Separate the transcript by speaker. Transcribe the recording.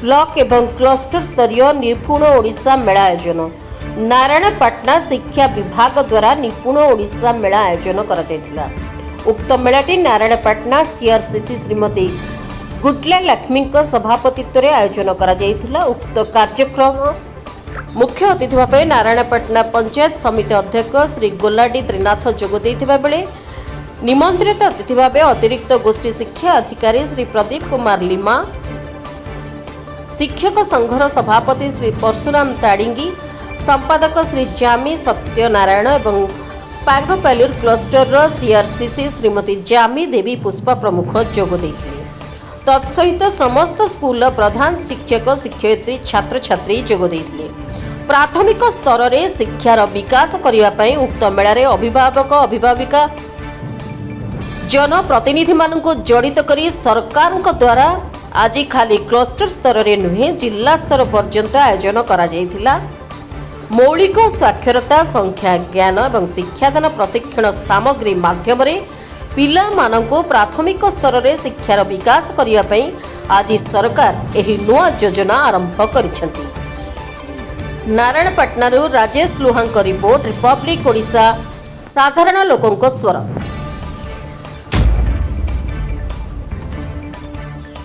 Speaker 1: Block एवं cluster स्तरीय निपुण ओडिशा मेला आयोजन नारायणपाटना शिक्षा विभाग द्वारा निपुण ओडिशा मेला आयोजन करा जायतिला। उक्त मेलाटी नारायणपाटना सीआरसीसी श्रीमती गुटला लक्ष्मी सभापतित्व आयोजन करा जायतिला। उक्त कार्यक्रम मुख्य अतिथि भाव नारायणपाटना पंचायत समिति अध्यक्ष श्री गोलाडी त्रिनाथ जोग देइथिबा बेले निमंत्रित अतिथि भाव अतिरिक्त गोष्ठी शिक्षा अधिकारी श्री प्रदीप कुमार लिमा, शिक्षक संघर सभापति श्री परशुराम ताडिंगी, संपादक श्री जामी सत्यनारायण एवं पांगपालूर क्लस्टर सीआरसीसी श्रीमती जामी देवी पुष्पा प्रमुख जोग देइथिले। तत्सहित समस्त स्कूल प्रधान शिक्षक शिक्षयित्री छात्र छात्री जोग देइथिले। प्राथमिक स्तर रे शिक्षार विकास करिवा पई उक्त मेला रे अभिभावक अभिभाविका जनप्रतिनिधि मानक जड़ित करी सरकार द्वारा आज खाली क्लस्टर स्तर रे नुहे जिला स्तर पर्यंत आयोजन करा जायतिला। मौलिक साक्षरता संख्या ज्ञान और शिक्षादान प्रशिक्षण सामग्री माध्यम रे पिला मानको प्राथमिक स्तर रे शिक्षार विकास करिवा पई आज सरकार एही नुआ योजना आरंभ करिसेंती। नारायणपाटना राजेश लुहांक रिपोर्ट, रिपब्लिक ओडिशा, साधारण लोकंक स्वर।